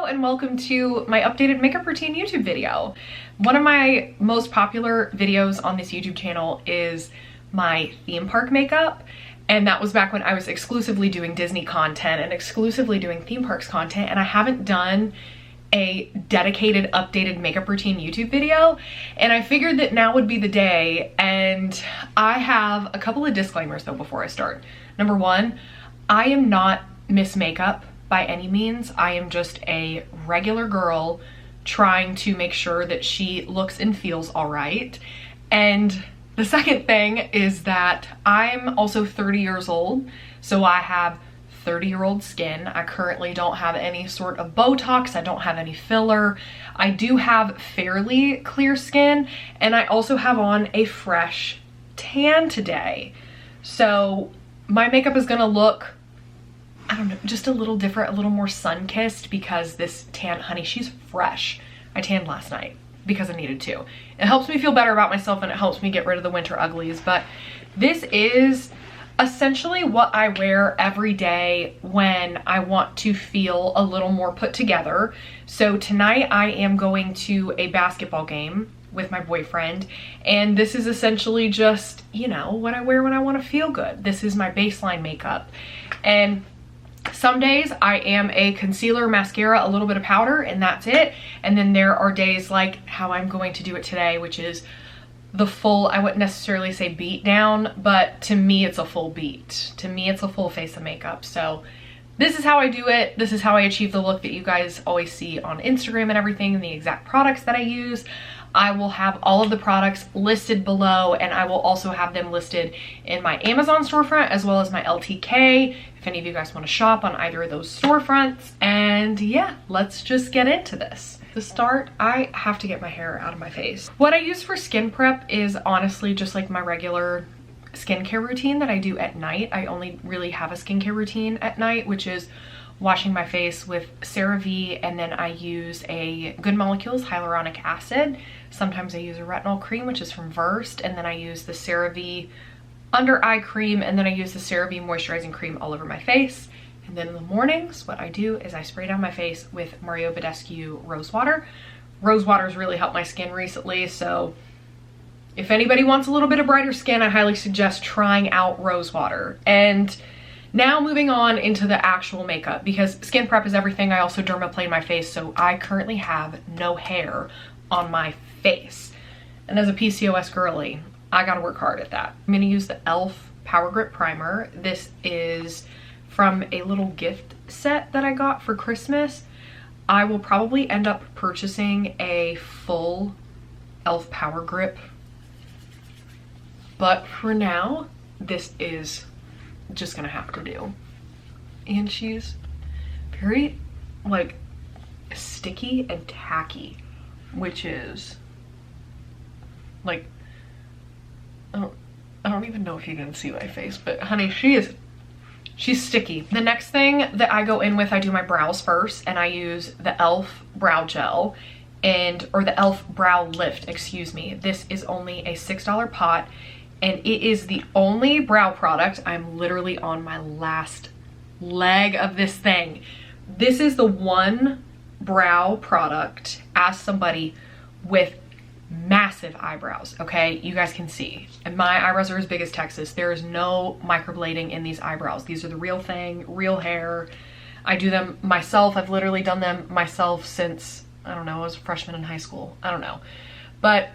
and welcome to my updated makeup routine YouTube video. One of my most popular videos on this YouTube channel is my theme park makeup, and that was back when I was exclusively doing Disney content and exclusively doing theme parks content, and I haven't done a dedicated updated makeup routine YouTube video, and I figured that now would be the day. And I have a couple of disclaimers though before I start. Number one, I am not Miss Makeup by any means. I am just a regular girl trying to make sure that she looks and feels all right. And the second thing is that I'm also 30 years old, so I have 30-year-old skin. I currently don't have any sort of Botox. I don't have any filler. I do have fairly clear skin, and I also have on a fresh tan today. So my makeup is gonna look, I don't know, just a little different, a little more sun-kissed, because this tan, honey, she's fresh. I tanned last night because I needed to. It helps me feel better about myself, and it helps me get rid of the winter uglies. But this is essentially what I wear every day when I want to feel a little more put together. So tonight I am going to a basketball game with my boyfriend, and this is essentially just, you know, what I wear when I want to feel good. This is my baseline makeup. And some days I am a concealer, mascara, a little bit of powder, and that's it. And then there are days like how I'm going to do it today, which is the full, I wouldn't necessarily say beat down, but to me it's a full beat. To me it's a full face of makeup. So this is how I do it. This is how I achieve the look that you guys always see on Instagram and everything, and the exact products that I use. I will have all of the products listed below, and I will also have them listed in my Amazon storefront as well as my LTK if any of you guys want to shop on either of those storefronts. And yeah, let's just get into this. To start, I have to get my hair out of my face. What I use for skin prep is honestly just like my regular skincare routine that I do at night. I only really have a skincare routine at night, which is washing my face with CeraVe, and then I use a Good Molecules hyaluronic acid. Sometimes I use a retinol cream, which is from Versed, and then I use the CeraVe under eye cream, and then I use the CeraVe moisturizing cream all over my face. And then in the mornings, what I do is I spray down my face with Mario Badescu Rose Water. Rose Water's really helped my skin recently, so if anybody wants a little bit of brighter skin, I highly suggest trying out Rose Water. And now moving on into the actual makeup, because skin prep is everything. I also dermaplane my face, so I currently have no hair on my face. And as a PCOS girly, I gotta work hard at that. I'm gonna use the e.l.f. Power Grip Primer. This is from a little gift set that I got for Christmas. I will probably end up purchasing a full e.l.f. Power Grip, but for now, this is just gonna have to do. And she's very like sticky and tacky, which is like, I don't even know if you can see my face, but honey, she's sticky. The next thing that I go in with, I do my brows first, and I use the e.l.f. brow gel or the e.l.f. brow lift, excuse me. This is only a $6 pot, and it is the only brow product. I'm literally on my last leg of this thing. This is the one brow product as somebody with massive eyebrows, okay? You guys can see, and my eyebrows are as big as Texas. There is no microblading in these eyebrows. These are the real thing, real hair. I do them myself. I've literally done them myself since, I don't know, I was a freshman in high school. I don't know. But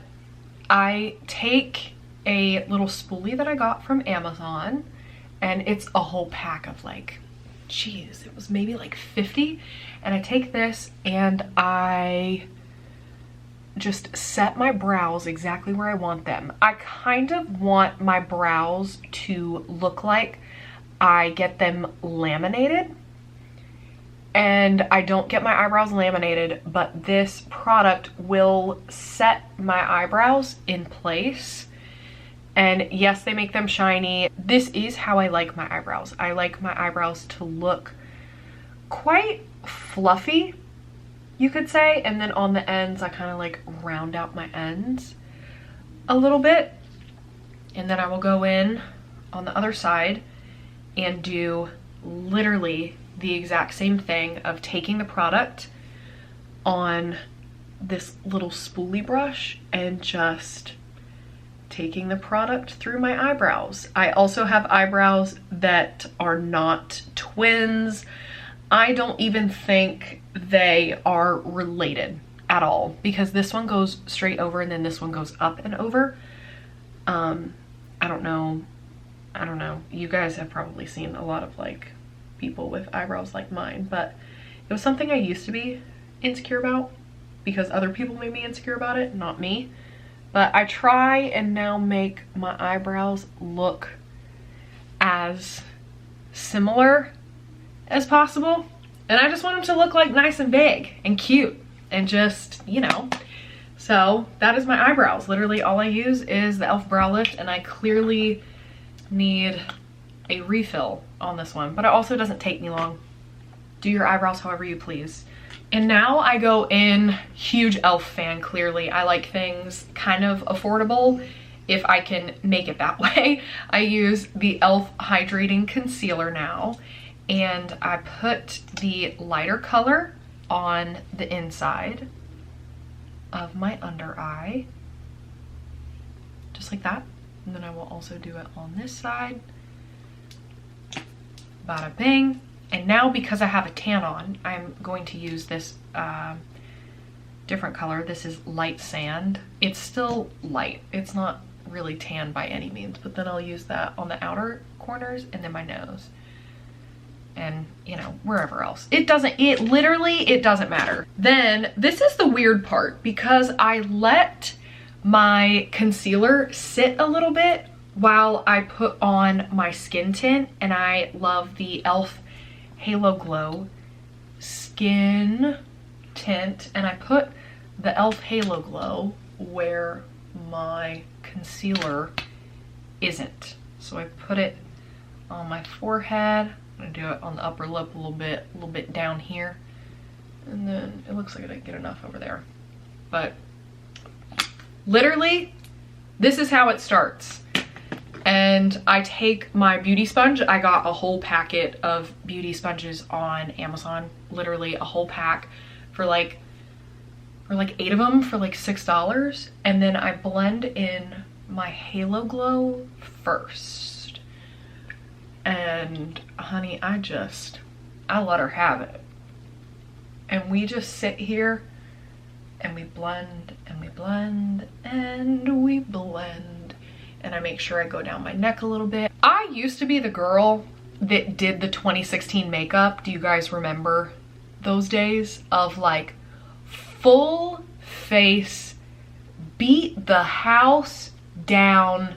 I take a little spoolie that I got from Amazon, and it's a whole pack of like, geez, it was maybe like 50. And I take this and I just set my brows exactly where I want them. I kind of want my brows to look like I get them laminated, and I don't get my eyebrows laminated, but this product will set my eyebrows in place. And yes, they make them shiny. This is how I like my eyebrows. I like my eyebrows to look quite fluffy, you could say, and then on the ends I kind of like round out my ends a little bit, and then I will go in on the other side and do literally the exact same thing of taking the product, on this little spoolie brush and just taking the product through my eyebrows. I also have eyebrows that are not twins. I don't even think they are related at all because this one goes straight over and then this one goes up and over. I don't know. You guys have probably seen a lot of like people with eyebrows like mine, but it was something I used to be insecure about because other people made me insecure about it, not me. But I try and now make my eyebrows look as similar as possible. And I just want them to look like nice and big and cute and just, you know. So that is my eyebrows. Literally all I use is the e.l.f. Brow Lift, and I clearly need a refill on this one, but it also doesn't take me long. Do your eyebrows however you please. And now I go in, huge e.l.f. fan, clearly. I like things kind of affordable if I can make it that way. I use the e.l.f. Hydrating Concealer now, and I put the lighter color on the inside of my under eye, just like that. And then I will also do it on this side. Bada bing. And now because I have a tan on, I'm going to use this different color. This is Light Sand. It's still light. It's not really tan by any means, but then I'll use that on the outer corners and then my nose. And, you know, wherever else. It literally doesn't matter. Then this is the weird part because I let my concealer sit a little bit while I put on my skin tint, and I love the e.l.f. Halo Glow skin tint, and I put the e.l.f. Halo Glow where my concealer isn't. So I put it on my forehead. I'm gonna do it on the upper lip a little bit down here, and then it looks like I didn't get enough over there. But literally, this is how it starts. And I take my beauty sponge. I got a whole packet of beauty sponges on Amazon, literally a whole pack for like 8 of them for like $6. And then I blend in my Halo Glow first. And honey, I let her have it. And we just sit here and we blend and we blend and we blend. And I make sure I go down my neck a little bit. I used to be the girl that did the 2016 makeup. Do you guys remember those days of like full face, beat the house down,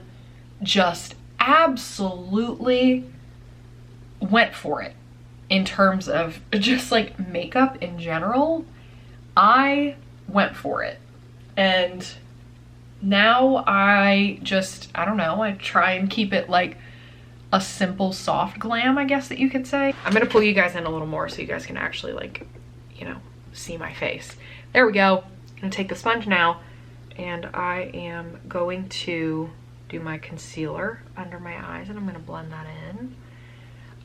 just absolutely went for it in terms of just like makeup in general? I went for it. And now I don't know, I try and keep it like a simple soft glam, I guess that you could say. I'm gonna pull you guys in a little more so you guys can actually like, you know, see my face. There we go. I'm gonna take the sponge now and I am going to do my concealer under my eyes and I'm gonna blend that in.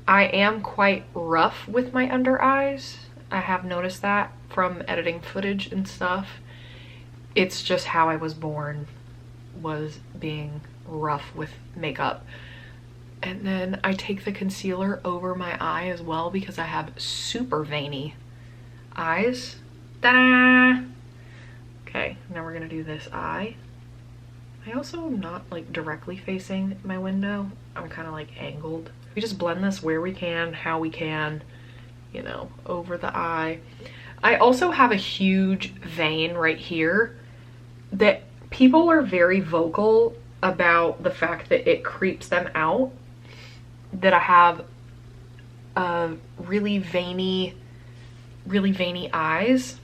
I am quite rough with my under eyes. I have noticed that from editing footage and stuff. It's just how I was born, was being rough with makeup. And then I take the concealer over my eye as well because I have super veiny eyes. Ta-da! Okay, now we're gonna do this eye. I also am not like directly facing my window. I'm kind of like angled. We just blend this where we can, how we can, you know, over the eye. I also have a huge vein right here that people are very vocal about the fact that it creeps them out, that I have really veiny eyes.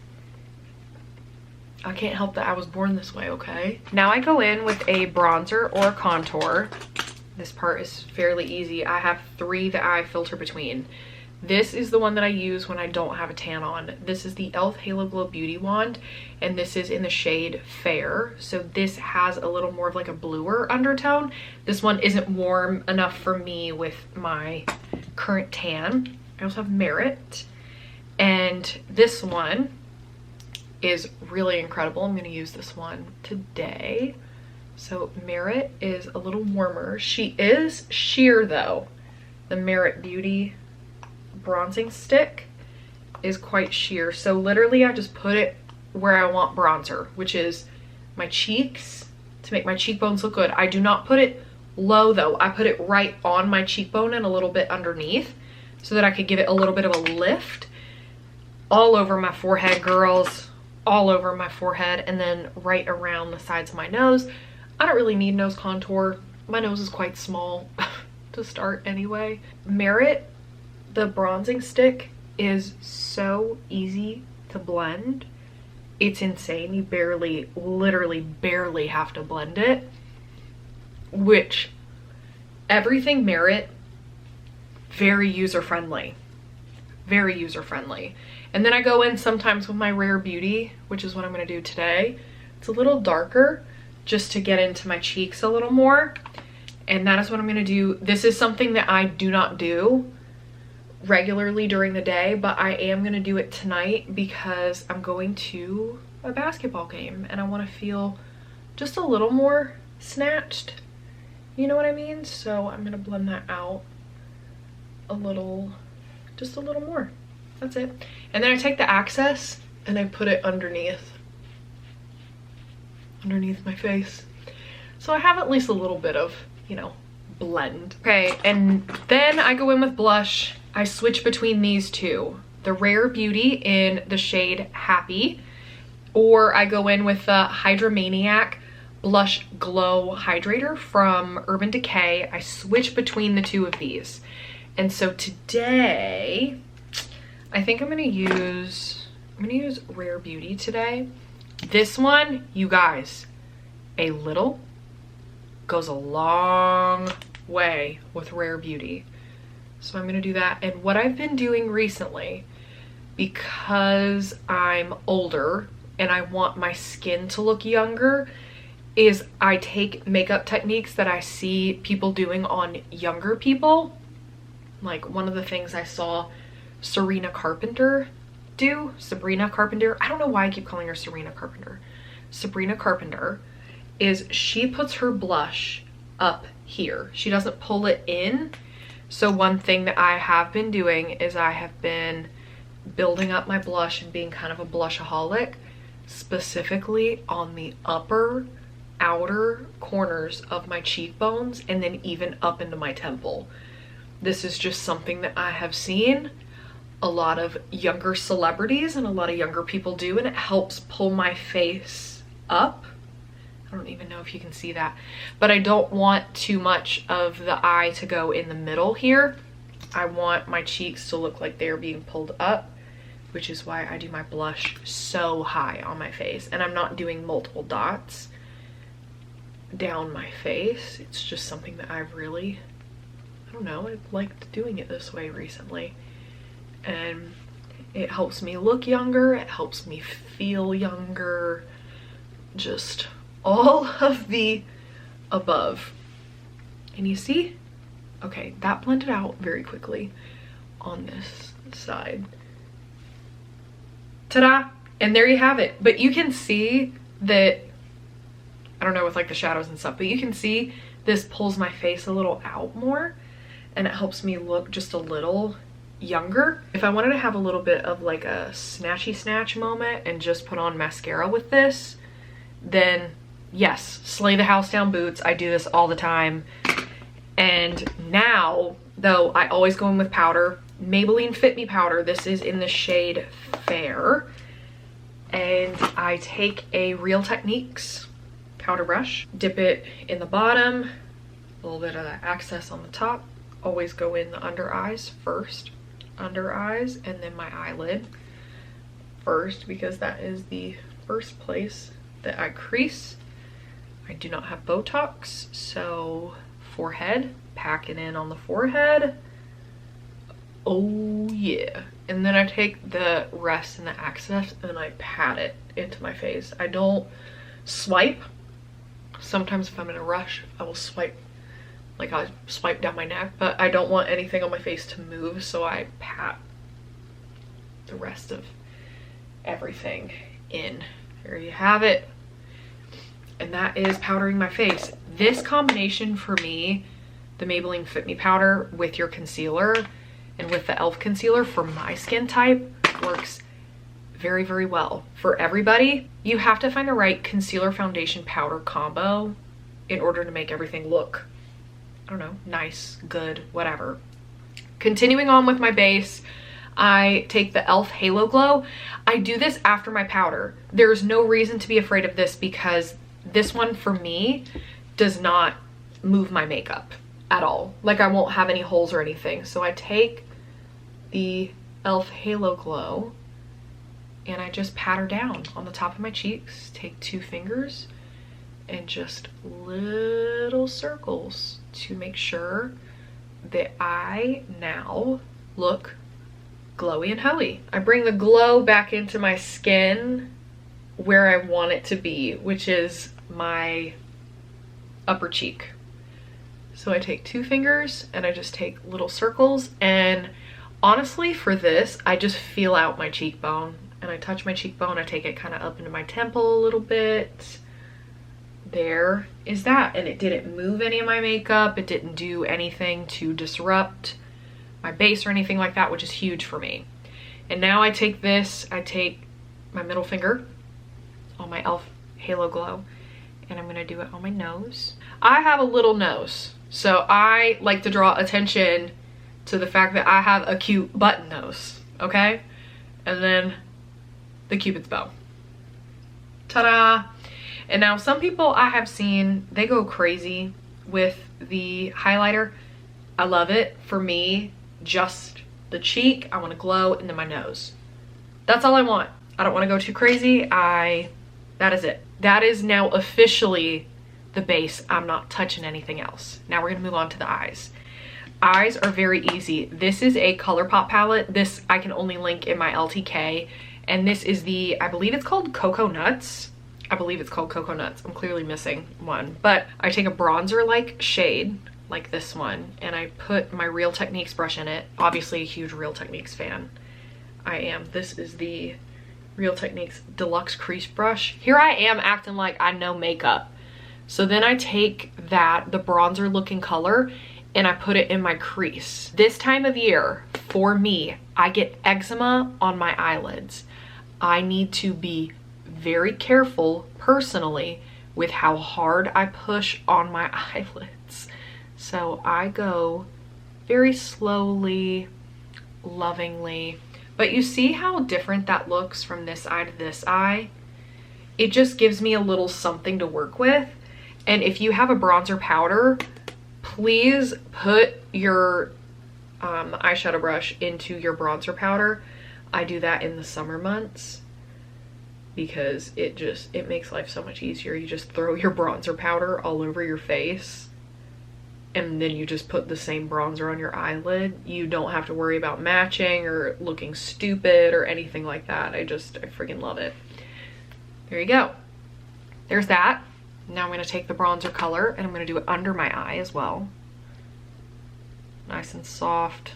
I can't help that I was born this way, okay? Now I go in with a bronzer or contour. This part is fairly easy. I have 3 that I filter between. This is the one that I use when I don't have a tan on. This is the e.l.f. Halo Glow Beauty Wand, and this is in the shade Fair. So this has a little more of like a bluer undertone. This one isn't warm enough for me with my current tan. I also have Merit. And this one is really incredible. I'm gonna use this one today. So Merit is a little warmer. She is sheer though. The Merit Beauty bronzing stick is quite sheer. So literally I just put it where I want bronzer, which is my cheeks, to make my cheekbones look good. I do not put it low though. I put it right on my cheekbone and a little bit underneath so that I could give it a little bit of a lift. All over my forehead, girls, all over my forehead, and then right around the sides of my nose. I don't really need nose contour. My nose is quite small to start anyway. Merit, the bronzing stick, is so easy to blend. It's insane. You barely, literally barely have to blend it. Which, everything Merit, very user-friendly. Very user-friendly. And then I go in sometimes with my Rare Beauty, which is what I'm gonna do today. It's a little darker, just to get into my cheeks a little more. And that is what I'm gonna do. This is something that I do not do regularly during the day, but I am gonna do it tonight because I'm going to a basketball game and I wanna feel just a little more snatched. You know what I mean? So I'm gonna blend that out a little, just a little more. That's it. And then I take the Access and I put it underneath my face. So I have at least a little bit of, you know, blend. Okay, and then I go in with blush. I switch between these two. The Rare Beauty in the shade Happy, or I go in with the Hydramaniac Blush Glow Hydrator from Urban Decay. I switch between the two of these. And so today, I think I'm gonna use Rare Beauty today. This one, you guys, a little goes a long way with Rare Beauty. So I'm gonna do that. And what I've been doing recently, because I'm older and I want my skin to look younger, is I take makeup techniques that I see people doing on younger people. Like one of the things I saw Sabrina Carpenter, I don't know why I keep calling her Sabrina Carpenter. Sabrina Carpenter is, she puts her blush up here. She doesn't pull it in. So one thing that I have been doing is I have been building up my blush and being kind of a blushaholic, specifically on the upper outer corners of my cheekbones and then even up into my temple. This is just something that I have seen a lot of younger celebrities and a lot of younger people do, and it helps pull my face up. I don't even know if you can see that, but I don't want too much of the eye to go in the middle here. I want my cheeks to look like they're being pulled up, which is why I do my blush so high on my face, and I'm not doing multiple dots down my face. It's just something that I've really, I don't know, I've liked doing it this way recently. And it helps me look younger, it helps me feel younger, just all of the above. And you see, okay, that blended out very quickly on this side. Ta-da! And there you have it. But you can see that, I don't know, with like the shadows and stuff, but you can see this pulls my face a little out more and it helps me look just a little younger. If I wanted to have a little bit of like a snatchy snatch moment and just put on mascara with this, then yes, slay the house down boots. I do this all the time. And now, though, I always go in with powder. Maybelline Fit Me powder. This is in the shade Fair. And I take a Real Techniques powder brush, dip it in the bottom, a little bit of that access on the top. Always go in the under eyes first. Under eyes and then my eyelid first, because that is the first place that I crease. I do not have Botox, so forehead, pack it in on the forehead. Oh yeah. And then I take the rest and the access and I pat it into my face. I don't swipe. Sometimes if I'm in a rush, I will swipe. Like I swipe down my neck, but I don't want anything on my face to move, so I pat the rest of everything in. There you have it. And that is powdering my face. This combination for me, the Maybelline Fit Me powder with your concealer and with the e.l.f. concealer for my skin type works very, very well. For everybody, you have to find the right concealer foundation powder combo in order to make everything look, I don't know, nice, good, whatever. Continuing on with my base, I take the e.l.f. Halo Glow. I do this after my powder. There's no reason to be afraid of this because this one for me does not move my makeup at all. Like I won't have any holes or anything. So I take the e.l.f. Halo Glow and I just pat her down on the top of my cheeks. Take 2 fingers and just little circles to make sure that I now look glowy and hoey. I bring the glow back into my skin where I want it to be, which is my upper cheek. So I take 2 fingers and I just take little circles, and honestly for this I just feel out my cheekbone and I touch my cheekbone. I take it kind of up into my temple a little bit. There is that, and it didn't move any of my makeup. It didn't do anything to disrupt my base or anything like that, which is huge for me. And now I take this, I take my middle finger on my e.l.f. Halo Glow and I'm gonna do it on my nose. I have a little nose, so I like to draw attention to the fact that I have a cute button nose, okay? And then the Cupid's bow. Ta-da! And now some people I have seen, they go crazy with the highlighter. I love it. For me, just the cheek, I want to glow, and then my nose. That's all I want. I don't want to go too crazy. That is it. That is now officially the base. I'm not touching anything else. Now we're gonna move on to the eyes. Eyes are very easy. This is a ColourPop palette. This I can only link in my LTK. And this is the, I believe it's called Cocoa Nuts. I believe it's called Cocoa Nuts. I'm clearly missing one. But I take a bronzer-like shade, like this one, and I put my Real Techniques brush in it. Obviously a huge Real Techniques fan. I am. This is the Real Techniques Deluxe Crease Brush. Here I am acting like I know makeup. So then I take that, the bronzer looking color, and I put it in my crease. This time of year, for me, I get eczema on my eyelids. I need to be very careful personally with how hard I push on my eyelids. So I go very slowly, lovingly. But you see how different that looks from this eye to this eye? It just gives me a little something to work with. And if you have a bronzer powder, please put your eyeshadow brush into your bronzer powder. I do that in the summer months because it makes life so much easier. You just throw your bronzer powder all over your face and then you just put the same bronzer on your eyelid. You don't have to worry about matching or looking stupid or anything like that. I freaking love it. There you go. There's that. Now I'm going to take the bronzer color and I'm going to do it under my eye as well. Nice and soft.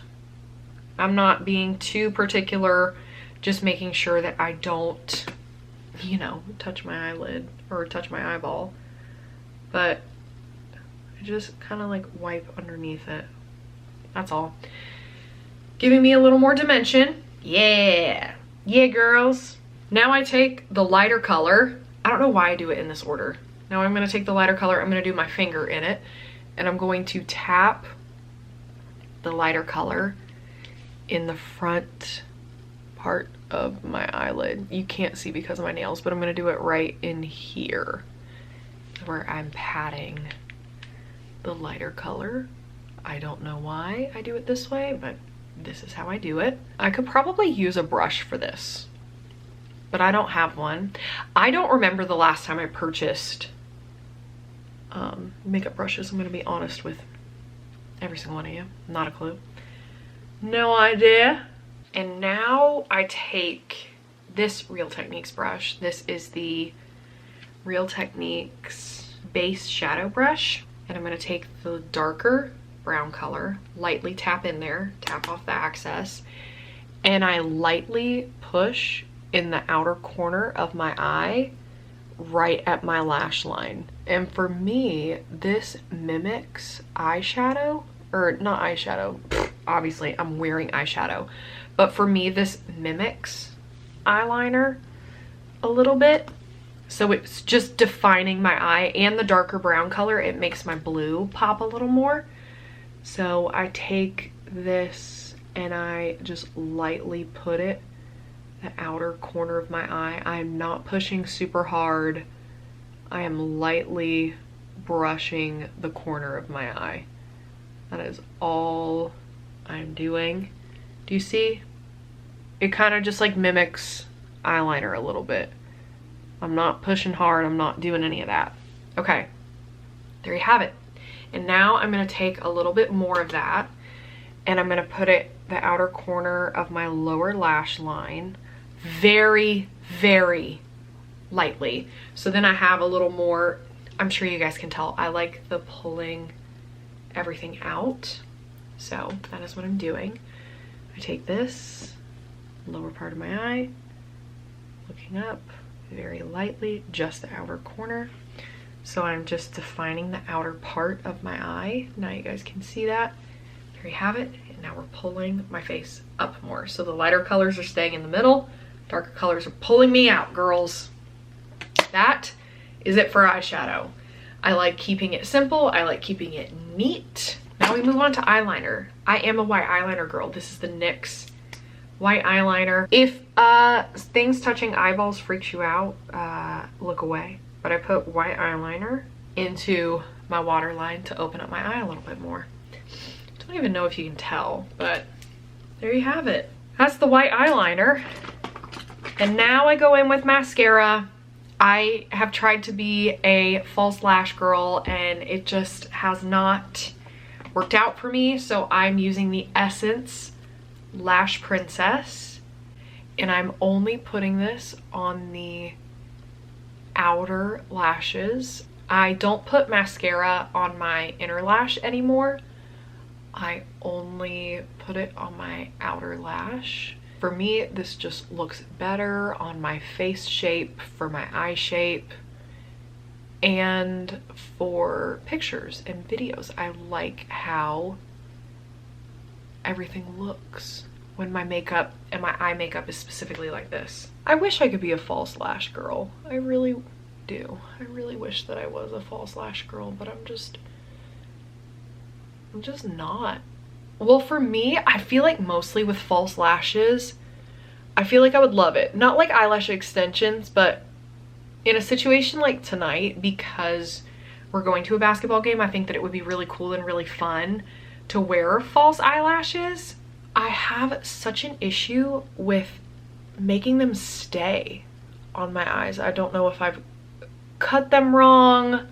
I'm not being too particular, just making sure that I don't, you know, touch my eyelid or touch my eyeball. But I just kind of like wipe underneath it. That's all. Giving me a little more dimension. Yeah. Yeah, girls. Now I take the lighter color. I don't know why I do it in this order. Now I'm going to take the lighter color. I'm going to do my finger in it. And I'm going to tap the lighter color in the front part of my eyelid. You can't see because of my nails, but I'm going to do it right in here where I'm patting the lighter color. I don't know why I do it this way, but this is how I do it. I could probably use a brush for this, but I don't have one. I don't remember the last time I purchased makeup brushes. I'm going to be honest with every single one of you. Not a clue. No idea. And now I take this Real Techniques brush. This is the Real Techniques Base Shadow Brush. And I'm going to take the darker brown color, lightly tap in there, tap off the excess, and I lightly push in the outer corner of my eye, right at my lash line. And for me, this mimics eyeshadow, or not eyeshadow, obviously I'm wearing eyeshadow, but for me this mimics eyeliner a little bit. So it's just defining my eye, and the darker brown color, it makes my blue pop a little more. So I take this and I just lightly put it the outer corner of my eye. I'm not pushing super hard. I am lightly brushing the corner of my eye. That is all I'm doing. Do you see? It kind of just like mimics eyeliner a little bit. I'm not pushing hard. I'm not doing any of that. Okay, there you have it. And now I'm gonna take a little bit more of that and I'm gonna put it the outer corner of my lower lash line, very, very lightly. So then I have a little more, I'm sure you guys can tell, I like the pulling everything out. So that is what I'm doing. I take this lower part of my eye, looking up very lightly, just the outer corner. So I'm just defining the outer part of my eye. Now you guys can see that. There you have it. And now we're pulling my face up more. So the lighter colors are staying in the middle. Darker colors are pulling me out, girls. That is it for eyeshadow. I like keeping it simple. I like keeping it neat. Now we move on to eyeliner. I am a white eyeliner girl. This is the NYX white eyeliner. If things touching eyeballs freaks you out, look away. But I put white eyeliner into my waterline to open up my eye a little bit more. Don't even know if you can tell, but there you have it. That's the white eyeliner. And now I go in with mascara. I have tried to be a false lash girl and it just has not worked out for me. So I'm using the Essence Lash Princess and I'm only putting this on the outer lashes. I don't put mascara on my inner lash anymore. I only put it on my outer lash. For me, this just looks better on my face shape, for my eye shape, and for pictures and videos. I like how everything looks when my makeup and my eye makeup is specifically like this. I wish I could be a false lash girl. I really do. I really wish that I was a false lash girl, but I'm just not. Well, for me, I feel like mostly with false lashes, I feel like I would love it. Not like eyelash extensions, but in a situation like tonight, because we're going to a basketball game, I think that it would be really cool and really fun to wear false eyelashes. I have such an issue with making them stay on my eyes. I don't know if I've cut them wrong,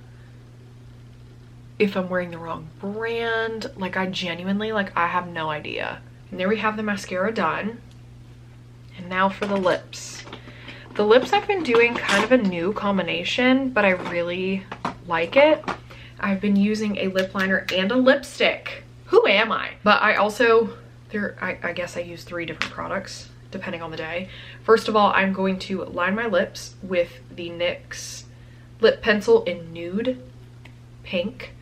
if I'm wearing the wrong brand. Like, I genuinely, like, I have no idea. And there we have the mascara done. And now for the lips. The lips, I've been doing kind of a new combination, but I really like it. I've been using a lip liner and a lipstick. Who am I? But I also, I guess I use 3 different products depending on the day. First of all, I'm going to line my lips with the NYX lip pencil in Nude Pink.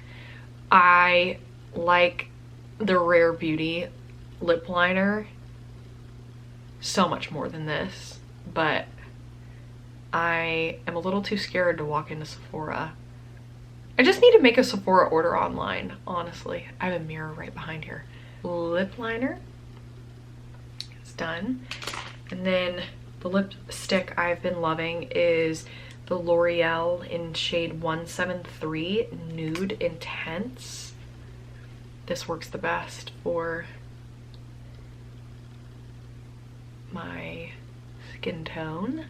I like the Rare Beauty lip liner so much more than this, but I am a little too scared to walk into Sephora. I just need to make a Sephora order online, honestly. I have a mirror right behind here. Lip liner is done. And then the lipstick I've been loving is the L'Oreal in shade 173 Nude Intense. This works the best for my skin tone.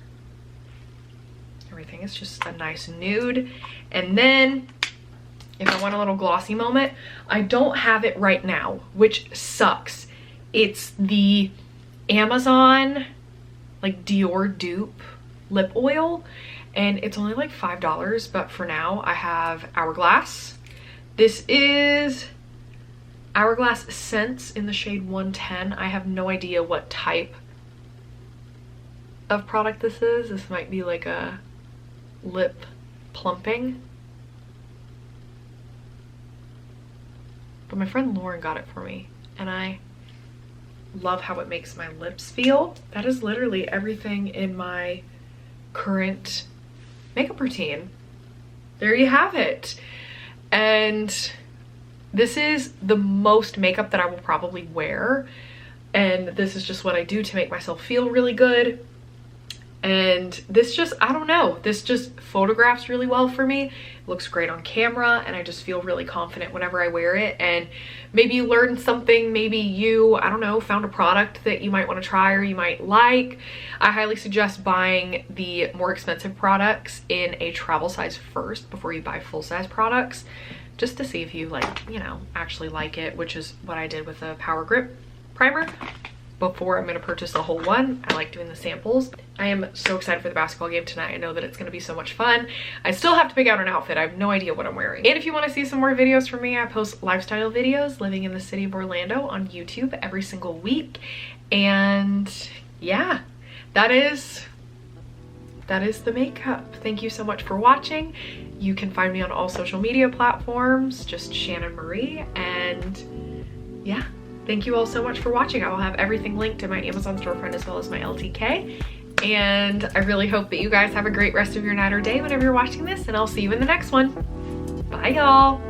Everything is just a nice nude. And then if I want a little glossy moment, I don't have it right now, which sucks. It's the Amazon like Dior dupe lip oil, and it's only like $5, but for now I have Hourglass. This is Hourglass Scents in the shade 110. I have no idea what type of product this is. This might be like a lip plumping. But my friend Lauren got it for me, and I love how it makes my lips feel. That is literally everything in my current makeup routine. There you have it. And this is the most makeup that I will probably wear. And this is just what I do to make myself feel really good. And this just, I don't know, this just photographs really well for me. It looks great on camera, and I just feel really confident whenever I wear it. And maybe you learned something, maybe you, I don't know, found a product that you might want to try or you might like. I highly suggest buying the more expensive products in a travel size first before you buy full size products, just to see if you like, you know, actually like it, which is what I did with the Power Grip primer. Before I'm gonna purchase a whole one, I like doing the samples. I am so excited for the basketball game tonight. I know that it's gonna be so much fun. I still have to pick out an outfit. I have no idea what I'm wearing. And if you wanna see some more videos from me, I post lifestyle videos living in the city of Orlando on YouTube every single week. And yeah, that is the makeup. Thank you so much for watching. You can find me on all social media platforms, just Shannon Marie, and yeah. Thank you all so much for watching. I will have everything linked in my Amazon storefront as well as my LTK. And I really hope that you guys have a great rest of your night or day whenever you're watching this, and I'll see you in the next one. Bye, y'all.